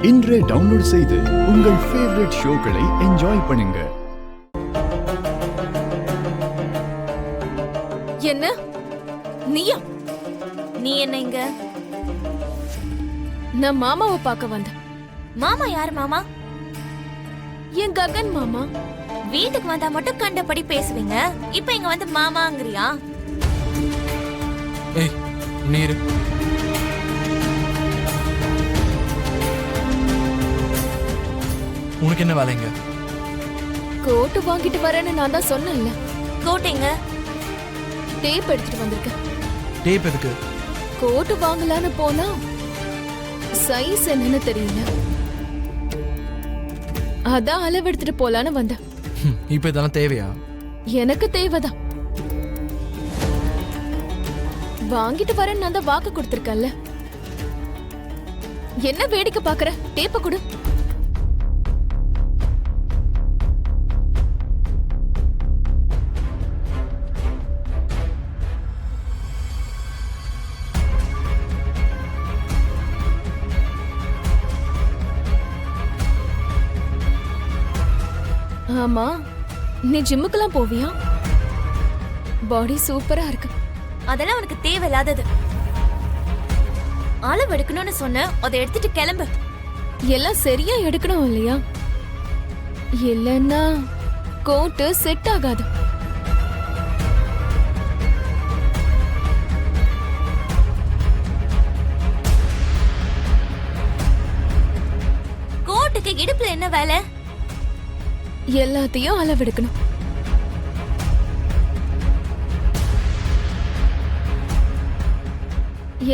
இன்றே டவுன்லோட் செய்து உங்கள் ஃபேவரட் ஷோக்களை என்ஜாய் பண்ணுங்க. என்ன நீயா? நீ என்ன இங்க? நான் மாமாவை பார்க்க வந்தேன். மாமா யார் மாமா? என் ககன் மாமா. வீட்டுக்கு வந்தா மட்டும் கண்டபடி பேசுவீங்க, இப்ப இங்க வந்து மாமாங்கறியா? ஏய் நீரு உனக்கு என்ன வேலைங்க? கோட்டு வாங்கிட்டு வரேன்னு நான் தான் சொன்னேன்ல. கோட்டைங்க டேப் எடுத்துட்டு வந்திருக்கேன். டேப் எதுக்கு? கோட்டு வாங்கலான்னு போனா சைஸ் என்னன்னு தெரியல, அதான் அளவு எடுத்துட்டு போலான்னு வந்தேன். இப்ப இதெல்லாம் தேவையா? எனக்கு தேவைதான். வாங்கிட்டு வரேன்னு நான் தான் வாக்கு கொடுத்திருக்கேன்ல. என்ன வேடிக்கை பாக்குற? டேப்ப கொடு. ஆமா, நீ ஜிம்முக்கெல்லாம் போவியா? பாடி சூப்பரா இருக்கு. அதெல்லாம் உனக்கு தேவையில்லாதது. அளவு எடுக்கணும்னு சொன்ன, அதை எடுத்துட்டு கிளம்பு. எல்லாம் சரியா எடுக்கணும் இல்லையா? இல்லன்னா கோட்டு செட் ஆகாது. கோட்டுக்கு இடுப்புல என்ன வேலை? எல்லாத்தையும் அளவெடுக்கணும்.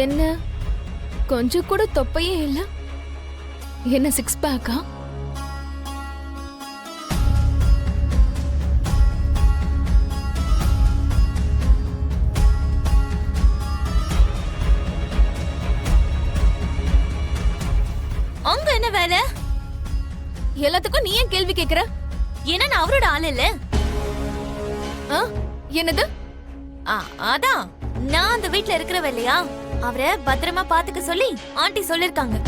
என்ன கொஞ்சம் கூட தொப்பையே இல்ல? என்ன சிக்ஸ் பேக்கா? அங்க என்ன வேலை? எல்லாத்துக்கும் நீ ஏன் கேள்வி கேக்குற? ஏன்னா நான் அவரோட ஆள் இல்ல. என்னது? அதான் நான் அந்த வீட்ல இருக்கிறவ இல்லையா, அவரை பத்திரமா பாத்துக்க சொல்லி ஆண்டி சொல்லிருக்காங்க.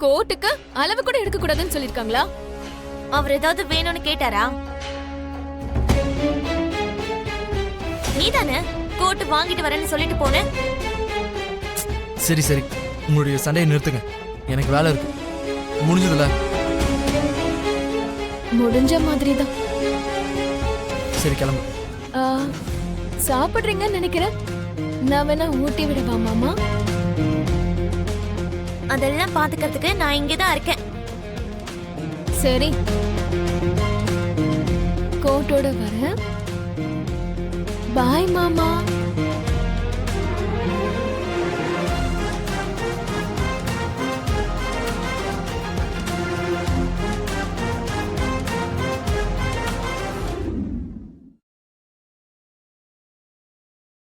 கோட்டுக்கு அளவு கூட எடுக்க கூடாதுன்னு சொல்லிருக்காங்களா? அவர் ஏதாவது வேணும்னு கேட்டாரா? நீதானே கோட்டு வாங்கிட்டு வரேன்னு சொல்லிட்டு போன. சரி சரி, உங்களுடைய சண்டையை நிறுத்துங்க, எனக்கு வேலை இருக்கு. முடிஞ்சதுல? முடிஞ்ச மாதிரி தான். சரி கிளம்பு. சாப்பிடுறீங்கன்னு நினைக்கிறேன். நான் வேணா ஊட்டி விடவா மாமா? அதெல்லாம் பாத்துக்கிறதுக்கு நான் இங்கதான் இருக்கேன். சரி, கோட்டோட வரேன். பாய் மாமா.